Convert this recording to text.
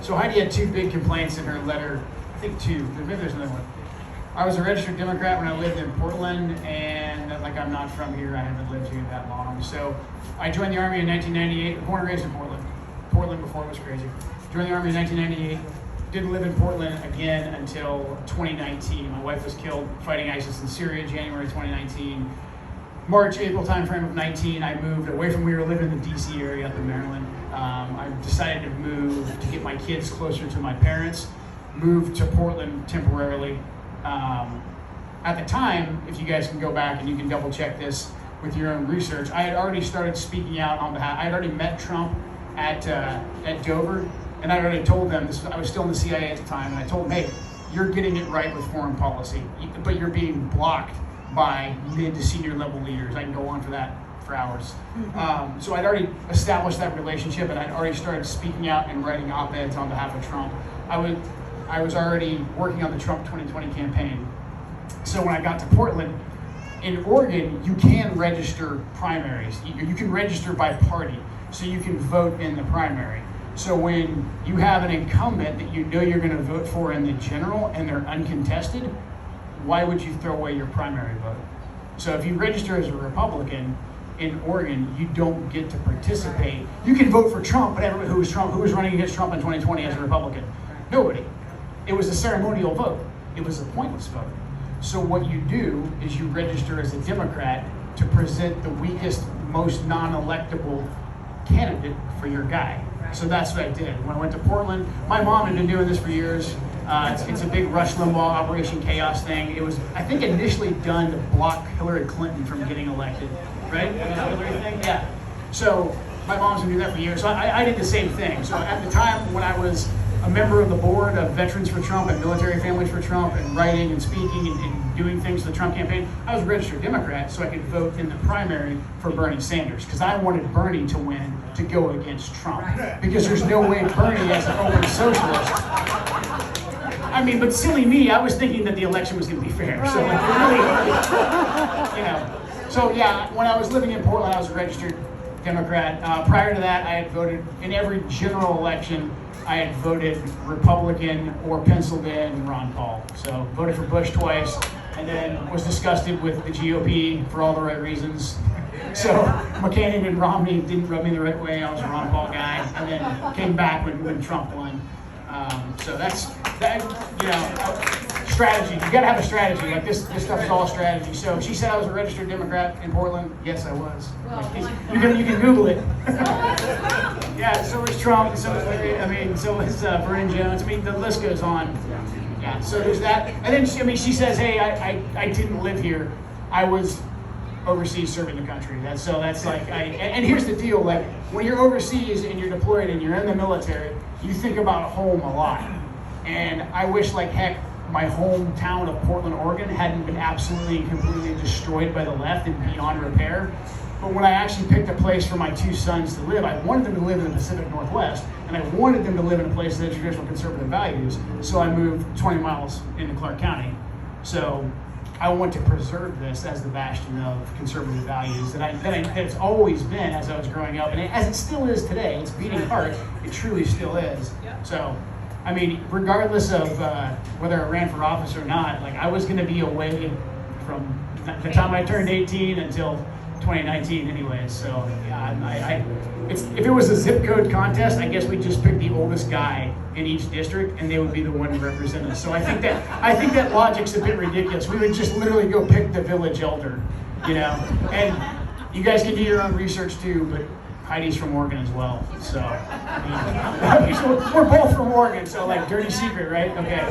So Heidi had two big complaints in her letter. I think two. Maybe there's another one. I was a registered Democrat when I lived in Portland, and that, like, I'm not from here. I haven't lived here that long. So I joined the Army in 1998. Born and raised in Portland. Portland before it was crazy. Joined the Army in 1998. Didn't live in Portland again until 2019. My wife was killed fighting ISIS in Syria, January 2019. March, April timeframe of 19, I moved away from, we were living in the DC area up in Maryland. I decided to move to get my kids closer to my parents. Moved to Portland temporarily. At the time, if you guys can go back and you can double check this with your own research, I had already started speaking out on behalf, I had already met Trump at Dover, and I had already told them, I was still in the CIA at the time, and I told them, hey, you're getting it right with foreign policy, but you're being blocked by mid to senior level leaders. I can go on for that for hours. So I'd already established that relationship, and I'd already started speaking out and writing op-eds on behalf of Trump. I was already working on the Trump 2020 campaign. So when I got to Portland, in Oregon, you can register primaries. You can register by party, so you can vote in the primary. So when you have an incumbent that you know you're going to vote for in the general and they're uncontested, why would you throw away your primary vote? So if you register as a Republican in Oregon, you don't get to participate. You can vote for Trump, but everybody who was running against Trump in 2020 as a Republican? Nobody. It was a ceremonial vote. It was a pointless vote. So what you do is you register as a Democrat to present the weakest, most non-electable candidate for your guy. So that's what I did. When I went to Portland, my mom had been doing this for years. It's a big Rush Limbaugh Operation Chaos thing. It was, I think, initially done to block Hillary Clinton from getting elected, right? The Hillary thing? Yeah. So my mom's been doing that for years. So I did the same thing. So at the time when I was a member of the board of Veterans for Trump and Military Families for Trump and writing and speaking and doing things for the Trump campaign, I was a registered Democrat so I could vote in the primary for Bernie Sanders because I wanted Bernie to win to go against Trump because there's no way Bernie as an open socialist. I mean, but silly me, I was thinking that the election was going to be fair. So like, really, you know. So yeah, when I was living in Portland, I was a registered Democrat. Prior to that, I had voted in every general election. I had voted Republican or penciled in Ron Paul. So voted for Bush twice, and then was disgusted with the GOP for all the right reasons. So McCain and Romney didn't rub me the right way. I was a Ron Paul guy, and then came back when Trump won. So that's that. You know, strategy. You got to have a strategy. Like this stuff is all strategy. So she said I was a registered Democrat in Portland. Yes, I was. You can Google it. Yeah. So was Trump. So was Larry. I mean, so was Vernon Jones. I mean, the list goes on. Yeah. So there's that. And then she says, hey, I didn't live here. I was overseas serving the country. That's like and here's the deal, like when you're overseas and you're deployed and you're in the military, you think about home a lot. And I wish like heck my hometown of Portland, Oregon hadn't been absolutely and completely destroyed by the left and beyond repair. But when I actually picked a place for my two sons to live, I wanted them to live in the Pacific Northwest, and I wanted them to live in a place that had traditional conservative values. So I moved 20 miles into Clark County. So I want to preserve this as the bastion of conservative values that it's always been as I was growing up, and as it still is today. It's beating heart. It truly still is. So, I mean, regardless of whether I ran for office or not, like I was going to be away from the time I turned 18 until 2019, anyways. So, yeah, if it was a zip code contest, I guess we'd just pick the oldest guy in each district, and they would be the one to represent us. So I think that logic's a bit ridiculous. We would just literally go pick the village elder, you know. And you guys can do your own research too, but Heidi's from Oregon as well. So I mean, we're both from Oregon, so like dirty secret, right? Okay.